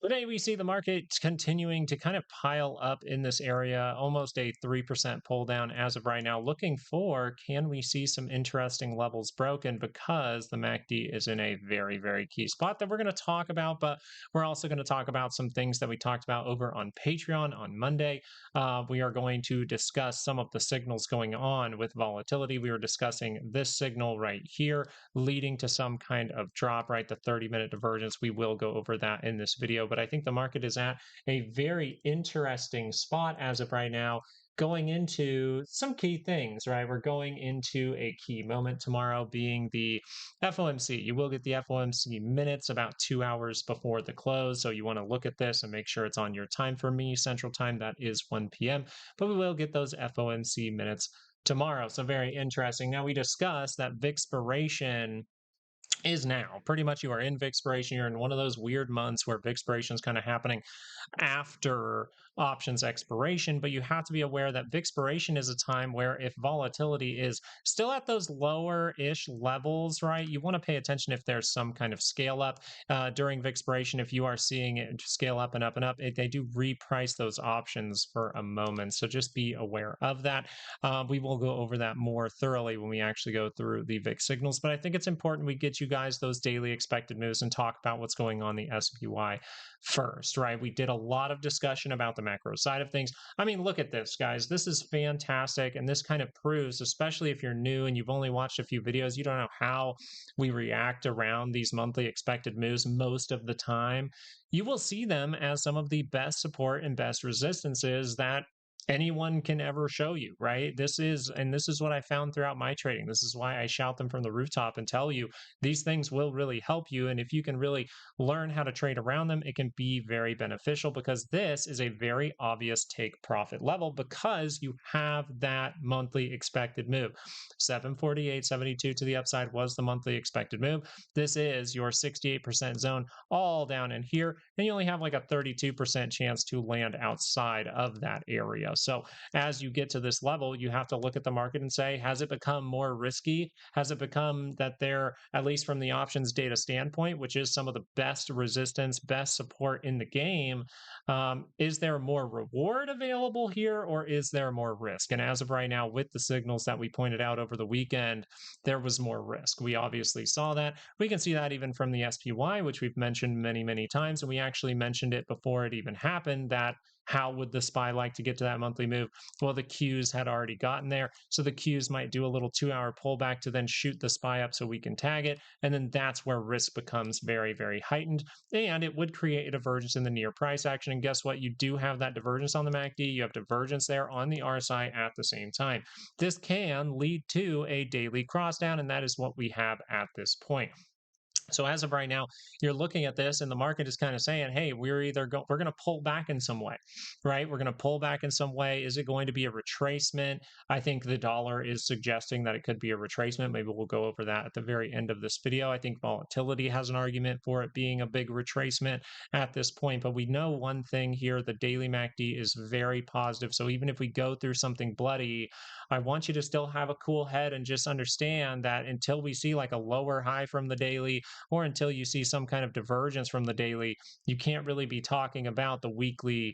Today, we see the market continuing to kind of pile up in this area, almost a 3% pull down as of right now. Looking for, can we see some interesting levels broken because the MACD is in a very, very key spot that we're going to talk about. But we're also going to talk about some things that we talked about over on Patreon on Monday. We are going to discuss some of the signals going on with volatility. We were discussing this signal right here leading to some kind of drop, right? The 30-minute divergence. We will go over that in this video, but I think the market is at a very interesting spot as of right now, going into some key things, right? We're going into a key moment tomorrow being the FOMC. You will get the FOMC minutes about 2 hours before the close. So you want to look at this and make sure it's on your time. For me, Central Time, that is 1 p.m. But we will get those FOMC minutes tomorrow. So very interesting. Now we discussed that Vixpiration is now. Pretty much you are in Vixpiration. You're in one of those weird months where Vixpiration is kind of happening after options expiration, but you have to be aware that Vixpiration is a time where if volatility is still at those lower-ish levels, right, you want to pay attention if there's some kind of scale up during Vixpiration. If you are seeing it scale up and up and up, they do reprice those options for a moment. So just be aware of that. We will go over that more thoroughly when we actually go through the VIX signals, but I think it's important we get you guys those daily expected moves and talk about what's going on the SPY first, right? We did a lot of discussion about the macro side of things. I mean, look at this, guys. This is fantastic. And this kind of proves, especially if you're new and you've only watched a few videos, you don't know how we react around these monthly expected moves most of the time. You will see them as some of the best support and best resistances that anyone can ever show you, right? This is what I found throughout my trading. This is why I shout them from the rooftop and tell you these things will really help you. And if you can really learn how to trade around them, it can be very beneficial because this is a very obvious take profit level because you have that monthly expected move. 748.72 to the upside was the monthly expected move. This is your 68% zone all down in here, and you only have like a 32% chance to land outside of that area. So as you get to this level, you have to look at the market and say, has it become more risky? Has it become that they're, at least from the options data standpoint, which is some of the best resistance, best support in the game, is there more reward available here or is there more risk? And as of right now, with the signals that we pointed out over the weekend, there was more risk. We obviously saw that. We can see that even from the SPY, which we've mentioned many, many times. And we actually mentioned it before it even happened that how would the SPY like to get to that monthly move? Well, the Qs had already gotten there. So the Qs might do a little 2 hour pullback to then shoot the SPY up so we can tag it. And then that's where risk becomes very, very heightened. And it would create a divergence in the near price action. And guess what? You do have that divergence on the MACD. You have divergence there on the RSI at the same time. This can lead to a daily cross down, and that is what we have at this point. So as of right now, you're looking at this and the market is kind of saying, hey, we're going to pull back in some way, right? We're going to pull back in some way. Is it going to be a retracement? I think the dollar is suggesting that it could be a retracement. Maybe we'll go over that at the very end of this video. I think volatility has an argument for it being a big retracement at this point, but we know one thing here, the daily MACD is very positive. So even if we go through something bloody, I want you to still have a cool head and just understand that until we see like a lower high from the daily, or until you see some kind of divergence from the daily, you can't really be talking about the weekly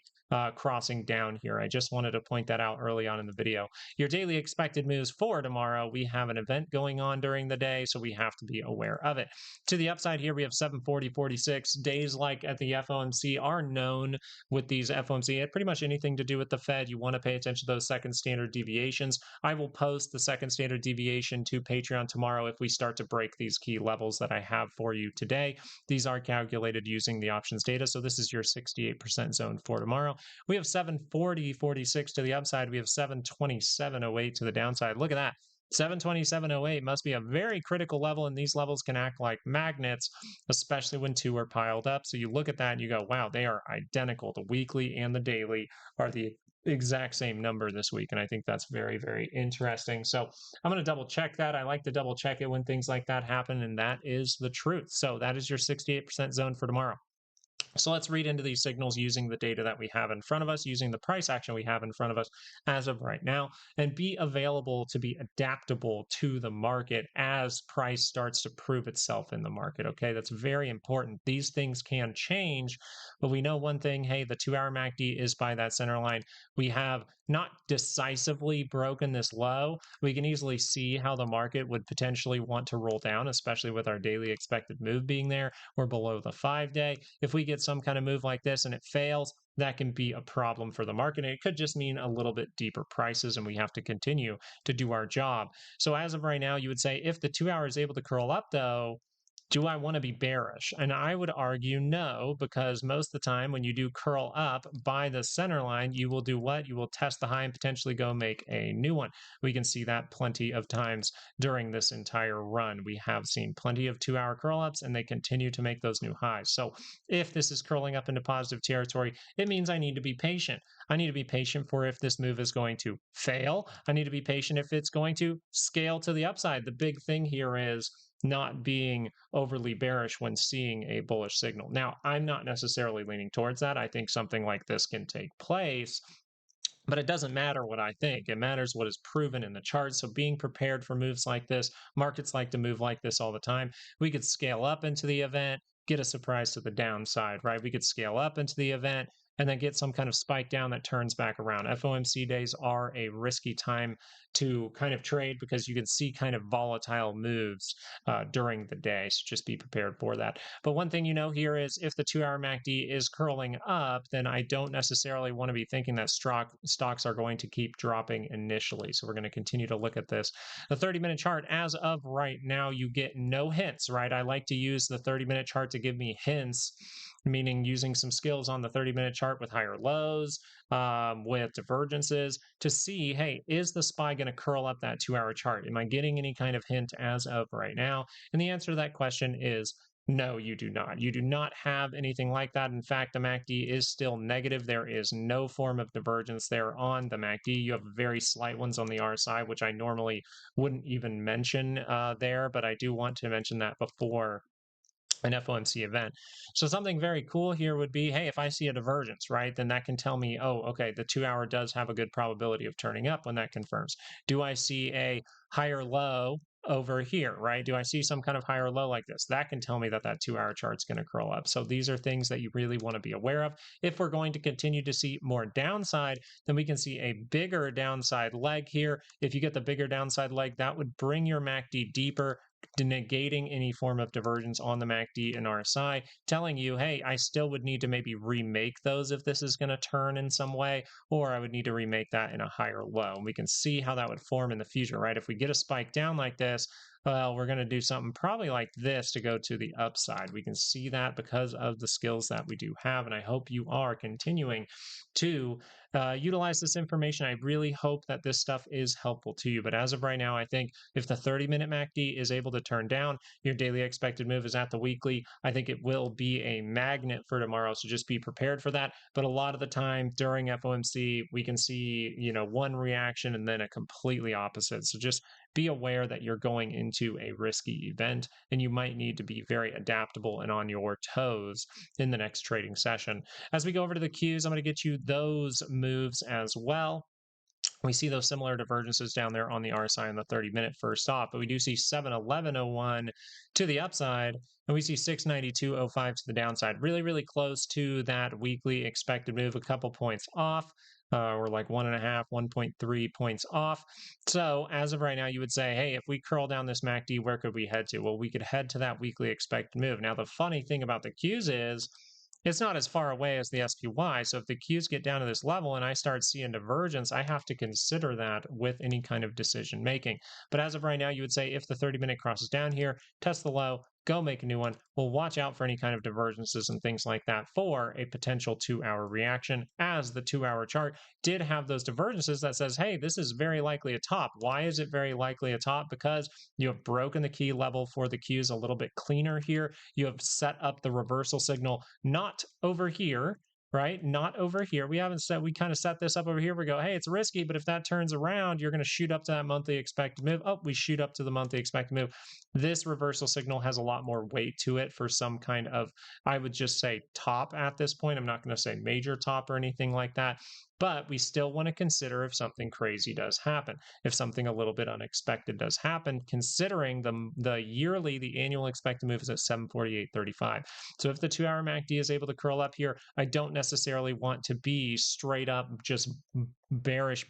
crossing down here. I just wanted to point that out early on in the video. Your daily expected moves for tomorrow, we have an event going on during the day, so we have to be aware of it. To the upside here, we have 740.46. Days like at the FOMC are known with these FOMC. Pretty much anything to do with the Fed, you want to pay attention to those second standard deviations. I will post the second standard deviation to Patreon tomorrow if we start to break these key levels that I have for you today. These are calculated using the options data, so this is your 68% zone for tomorrow. We have 740.46 to the upside. We have 727.08 to the downside. Look at that. 727.08 must be a very critical level, and these levels can act like magnets, especially when two are piled up. So you look at that and you go, wow, they are identical. The weekly and the daily are the exact same number this week, and I think that's very, very interesting. So I'm going to double check that. I like to double check it when things like that happen, and that is the truth. So that is your 68% zone for tomorrow. So let's read into these signals using the data that we have in front of us, using the price action we have in front of us as of right now, and be available to be adaptable to the market as price starts to prove itself in the market. Okay, that's very important. These things can change, but we know one thing, hey, the 2 hour MACD is by that center line. We have not decisively broken this low. We can easily see how the market would potentially want to roll down, especially with our daily expected move being there. We're below the 5 day. If we get some kind of move like this and it fails, that can be a problem for the market. And it could just mean a little bit deeper prices, and we have to continue to do our job. So, as of right now, you would say if the 2 hour is able to curl up, though, do I want to be bearish? And I would argue no, because most of the time when you do curl up by the center line, you will do what? You will test the high and potentially go make a new one. We can see that plenty of times during this entire run. We have seen plenty of 2 hour curl ups and they continue to make those new highs. So if this is curling up into positive territory, it means I need to be patient. I need to be patient for if this move is going to fail. I need to be patient if it's going to scale to the upside. The big thing here is not being overly bearish when seeing a bullish signal. Now, I'm not necessarily leaning towards that. I think something like this can take place, but it doesn't matter what I think. It matters what is proven in the chart. So being prepared for moves like this, markets like to move like this all the time. We could scale up into the event, get a surprise to the downside, right? We could scale up into the event and then get some kind of spike down that turns back around. FOMC days are a risky time to kind of trade because you can see kind of volatile moves during the day. So just be prepared for that. But one thing you know here is if the 2 hour MACD is curling up, then I don't necessarily want to be thinking that stocks are going to keep dropping initially. So we're going to continue to look at this. The 30-minute chart, as of right now, you get no hints, right? I like to use the 30-minute chart to give me hints, meaning using some skills on the 30-minute chart with higher lows, with divergences to see, hey, is the SPY going to curl up that 2 hour chart? Am I getting any kind of hint as of right now? And the answer to that question is no, you do not. You do not have anything like that. In fact, the MACD is still negative. There is no form of divergence there on the MACD. You have very slight ones on the RSI, which I normally wouldn't even mention there, but I do want to mention that before an FOMC event. So something very cool here would be, hey, if I see a divergence, right, then that can tell me, oh, okay, the 2 hour does have a good probability of turning up when that confirms. Do I see a higher low over here, right? Do I see some kind of higher low like this? That can tell me that that 2 hour chart's going to curl up. So these are things that you really want to be aware of. If we're going to continue to see more downside, then we can see a bigger downside leg here. If you get the bigger downside leg, that would bring your MACD deeper, negating any form of divergence on the MACD and RSI, telling you, hey, I still would need to maybe remake those if this is going to turn in some way, or I would need to remake that in a higher low. And we can see how that would form in the future, right? If we get a spike down like this, well, we're going to do something probably like this to go to the upside. We can see that because of the skills that we do have. And I hope you are continuing to utilize this information. I really hope that this stuff is helpful to you. But as of right now, I think if the 30-minute MACD is able to turn down, your daily expected move is at the weekly. I think it will be a magnet for tomorrow. So just be prepared for that. But a lot of the time during FOMC, we can see, one reaction and then a completely opposite. So just be aware that you're going into a risky event and you might need to be very adaptable and on your toes in the next trading session. As we go over to the Qs, I'm going to get you those moves as well. We see those similar divergences down there on the RSI and the 30-minute first off, but we do see 711.01 to the upside, and we see 692.05 to the downside. Really, really close to that weekly expected move, a couple points off. We're like 1.5, 1.3 points off. So as of right now, you would say, hey, if we curl down this MACD, where could we head to? Well, we could head to that weekly expected move. Now, the funny thing about the Qs is it's not as far away as the SPY. So if the Qs get down to this level and I start seeing divergence, I have to consider that with any kind of decision making. But as of right now, you would say if the 30-minute crosses down here, test the low, go make a new one. We'll watch out for any kind of divergences and things like that for a potential 2-hour reaction, as the 2-hour chart did have those divergences that says, hey, this is very likely a top. Why is it very likely a top? Because you have broken the key level for the Qs a little bit cleaner here. You have set up the reversal signal not over here, right? Not over here. We haven't set, we kind of set this up over here. We go, hey, it's risky, but if that turns around, you're going to shoot up to that monthly expected move. Oh, we shoot up to the monthly expected move. This reversal signal has a lot more weight to it for some kind of, I would just say top at this point. I'm not going to say major top or anything like that, but we still want to consider if something crazy does happen, if something a little bit unexpected does happen, considering the annual expected move is at 748.35. So if the 2-hour MACD is able to curl up here, I don't necessarily want to be straight up just bearish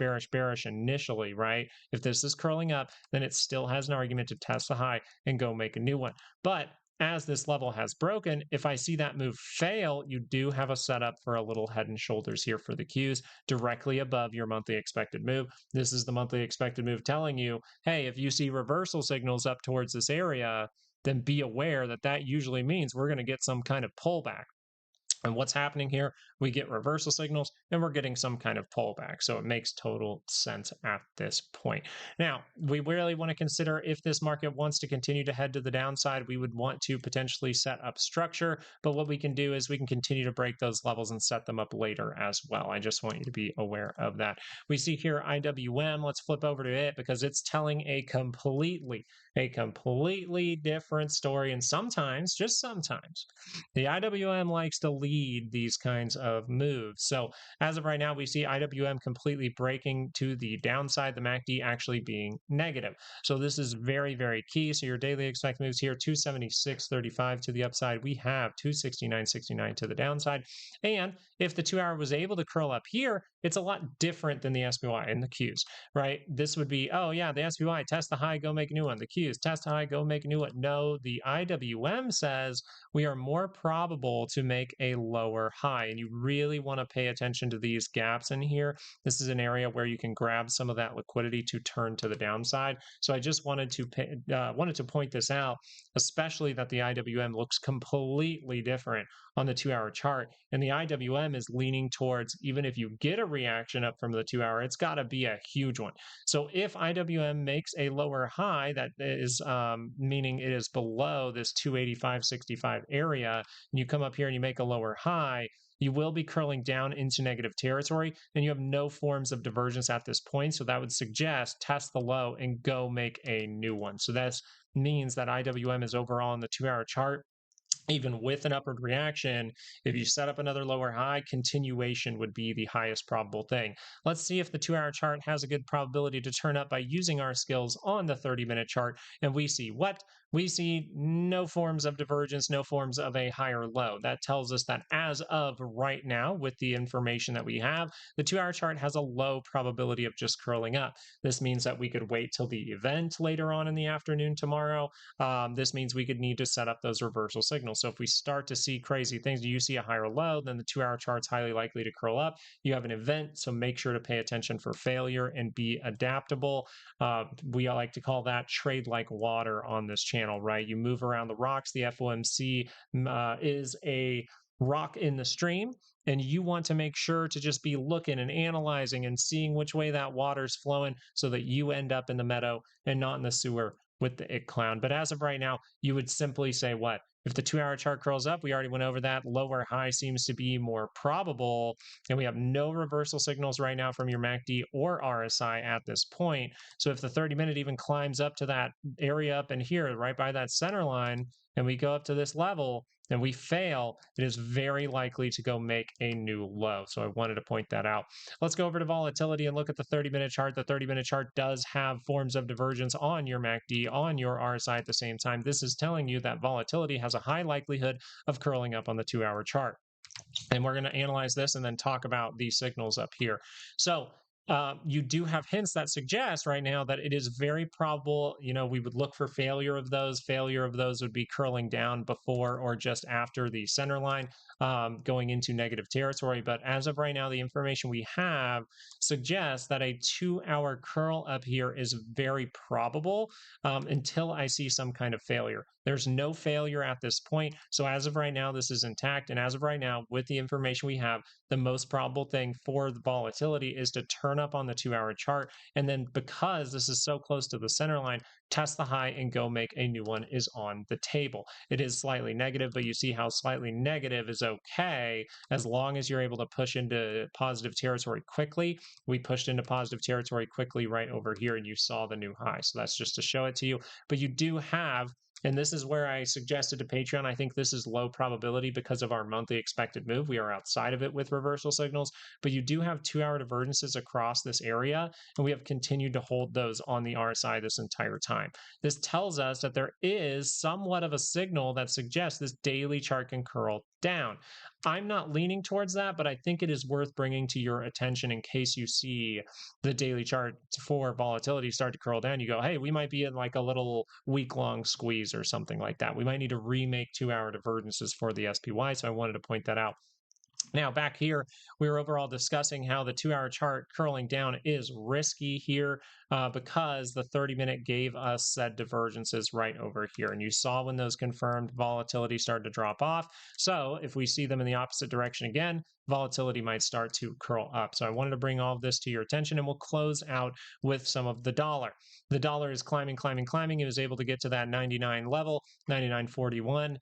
initially, right? If this is curling up, then it still has an argument to test the high and go make a new one. But as this level has broken, if I see that move fail, you do have a setup for a little head and shoulders here for the Qs directly above your monthly expected move. This is the monthly expected move telling you, hey, if you see reversal signals up towards this area, then be aware that that usually means we're going to get some kind of pullback. And what's happening here? We get reversal signals and we're getting some kind of pullback. So it makes total sense at this point. Now, we really want to consider if this market wants to continue to head to the downside, we would want to potentially set up structure. But what we can do is we can continue to break those levels and set them up later as well. I just want you to be aware of that. We see here IWM. Let's flip over to it because it's telling a completely different story. And sometimes, just sometimes, the IWM likes to lead these kinds of moves. So as of right now, we see IWM completely breaking to the downside, the MACD actually being negative. So this is very key. So your daily expected moves here, 276.35 to the upside. We have 269.69 to the downside. And if the 2-hour was able to curl up here, it's a lot different than the SPY and the Qs, right? This would be, oh yeah, the SPY, test the high, go make a new one. The Qs, test the high, go make a new one. No, the IWM says we are more probable to make a lower high. And you really want to pay attention to these gaps in here. This is an area where you can grab some of that liquidity to turn to the downside. So I just wanted to point this out, especially that the IWM looks completely different on the 2-hour chart. And the IWM is leaning towards, even if you get a reaction up from the 2-hour, it's got to be a huge one. So if IWM makes a lower high, that is meaning it is below this 285.65 area, and you come up here and you make a lower high, you will be curling down into negative territory, and you have no forms of divergence at this point. So that would suggest test the low and go make a new one. So that means that IWM is overall on the 2-hour chart. Even with an upward reaction, if you set up another lower high, continuation would be the highest probable thing. Let's see if the 2-hour chart has a good probability to turn up by using our skills on the 30-minute chart. And we see what? We see no forms of divergence, no forms of a higher low. That tells us that as of right now, with the information that we have, the 2-hour chart has a low probability of just curling up. This means that we could wait till the event later on in the afternoon tomorrow. This means we could need to set up those reversal signals. So if we start to see crazy things, you see a higher low, then the 2-hour chart's highly likely to curl up. You have an event, so make sure to pay attention for failure and be adaptable. We like to call that trade like water on this channel, right? You move around the rocks. The FOMC is a rock in the stream, and you want to make sure to just be looking and analyzing and seeing which way that water's flowing so that you end up in the meadow and not in the sewer with the it clown. But as of right now, you would simply say what? If the 2-hour chart curls up, we already went over that. Lower high seems to be more probable. And we have no reversal signals right now from your MACD or RSI at this point. So if the 30-minute even climbs up to that area up in here, right by that center line, and we go up to this level and we fail, it is very likely to go make a new low. So I wanted to point that out. Let's go over to volatility and look at the 30-minute chart. The 30-minute chart does have forms of divergence on your MACD, on your RSI at the same time. This is telling you that volatility has a high likelihood of curling up on the 2-hour chart. And we're going to analyze this and then talk about these signals up here. So you do have hints that suggest right now that it is very probable, we would look for failure of those. Failure of those would be curling down before or just after the center line, going into negative territory. But as of right now, the information we have suggests that a 2-hour curl up here is very probable until I see some kind of failure. There's no failure at this point. So as of right now, this is intact. And as of right now, with the information we have, the most probable thing for the volatility is to turn turn up on the 2-hour chart, and then because this is so close to the center line, test the high and go make a new one is on the table. It is slightly negative, but you see how slightly negative is okay as long as you're able to push into positive territory quickly. We pushed into positive territory quickly right over here, and you saw the new high. So that's just to show it to you. But you do have, and this is where I suggested to Patreon, I think this is low probability because of our monthly expected move. We are outside of it with reversal signals, but you do have 2-hour divergences across this area, and we have continued to hold those on the RSI this entire time. This tells us that there is somewhat of a signal that suggests this daily chart can curl down. I'm not leaning towards that, but I think it is worth bringing to your attention in case you see the daily chart for volatility start to curl down. You go, hey, we might be in like a little week-long squeeze or something like that. We might need to remake 2-hour divergences for the SPY, so I wanted to point that out. Now, back here, we were overall discussing how the 2-hour chart curling down is risky here because the 30-minute gave us said divergences right over here. And you saw when those confirmed, volatility started to drop off. So if we see them in the opposite direction again, volatility might start to curl up. So I wanted to bring all of this to your attention, and we'll close out with some of the dollar. The dollar is climbing, climbing, climbing. It was able to get to that 99 level, 99.41.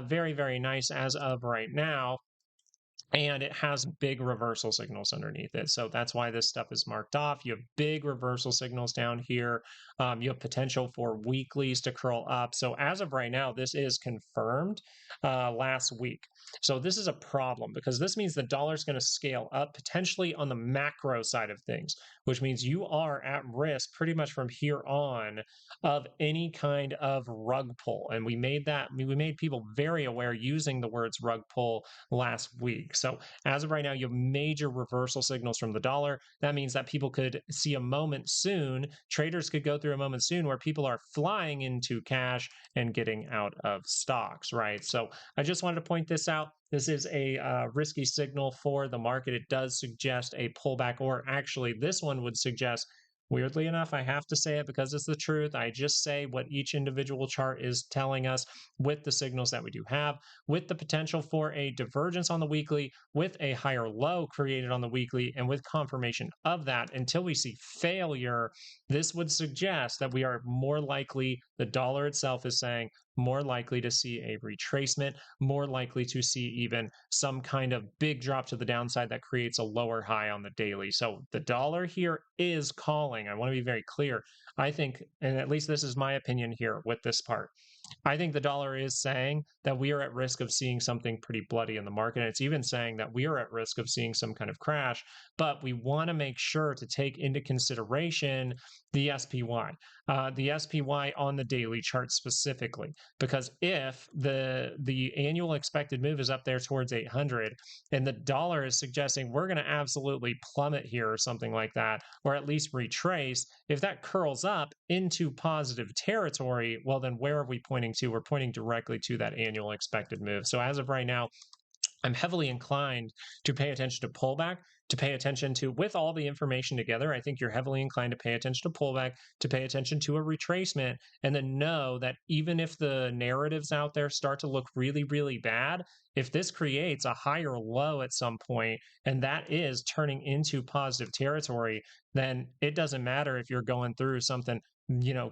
Very, very nice as of right now. And it has big reversal signals underneath it. So that's why this stuff is marked off. You have big reversal signals down here. You have potential for weeklies to curl up. So as of right now, this is confirmed last week. So this is a problem because this means the dollar is going to scale up potentially on the macro side of things, which means you are at risk pretty much from here on of any kind of rug pull. And we made people very aware using the words rug pull last week. So as of right now, you have major reversal signals from the dollar. That means that people could see a moment soon, traders could go through a moment soon where people are flying into cash and getting out of stocks, right? So I just wanted to point this out. This is a risky signal for the market. It does suggest a pullback, or actually this one would suggest, weirdly enough, I have to say it because it's the truth. I just say what each individual chart is telling us with the signals that we do have, with the potential for a divergence on the weekly, with a higher low created on the weekly, and with confirmation of that until we see failure. This would suggest that we are more likely, the dollar itself is saying, more likely to see a retracement, more likely to see even some kind of big drop to the downside that creates a lower high on the daily. So the dollar here is calling. I want to be very clear. I think, and at least this is my opinion here with this part, I think the dollar is saying that we are at risk of seeing something pretty bloody in the market. And it's even saying that we are at risk of seeing some kind of crash, but we want to make sure to take into consideration the SPY on the daily chart specifically, because if the annual expected move is up there towards 800 and the dollar is suggesting we're going to absolutely plummet here or something like that, or at least retrace, if that curls up into positive territory, well, then where are we pointing to? We're pointing directly to that annual expected move. So as of right now, I'm heavily inclined to pay attention to pullback, to pay attention to, with all the information together, I think you're heavily inclined to pay attention to pullback, to pay attention to a retracement, and then know that even if the narratives out there start to look really, really bad, if this creates a higher low at some point, and that is turning into positive territory, then it doesn't matter if you're going through something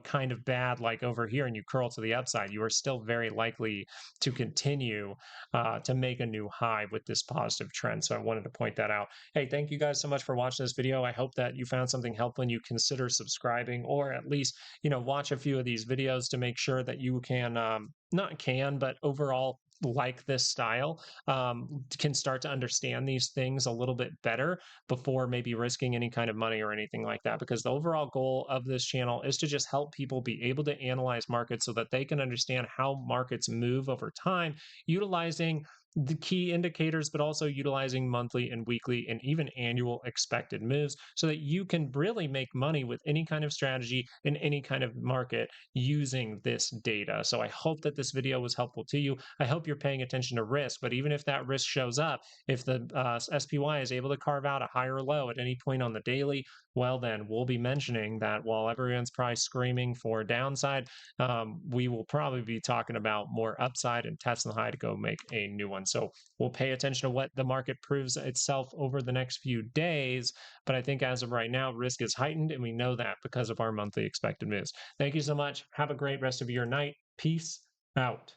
kind of bad like over here and you curl to the upside, you are still very likely to continue to make a new high with this positive trend. So I wanted to point that out. Hey, thank you guys so much for watching this video. I hope that you found something helpful and you consider subscribing, or at least, watch a few of these videos to make sure that you can, but overall like this style, can start to understand these things a little bit better before maybe risking any kind of money or anything like that. Because the overall goal of this channel is to just help people be able to analyze markets so that they can understand how markets move over time, utilizing the key indicators, but also utilizing monthly and weekly and even annual expected moves so that you can really make money with any kind of strategy in any kind of market using this data. So I hope that this video was helpful to you. I hope you're paying attention to risk, but even if that risk shows up, if the SPY is able to carve out a higher low at any point on the daily, well, then we'll be mentioning that while everyone's probably screaming for downside, we will probably be talking about more upside and testing the high to go make a new one. on. So we'll pay attention to what the market proves itself over the next few days. But I think as of right now, risk is heightened, and we know that because of our monthly expected moves. Thank you so much. Have a great rest of your night. Peace out.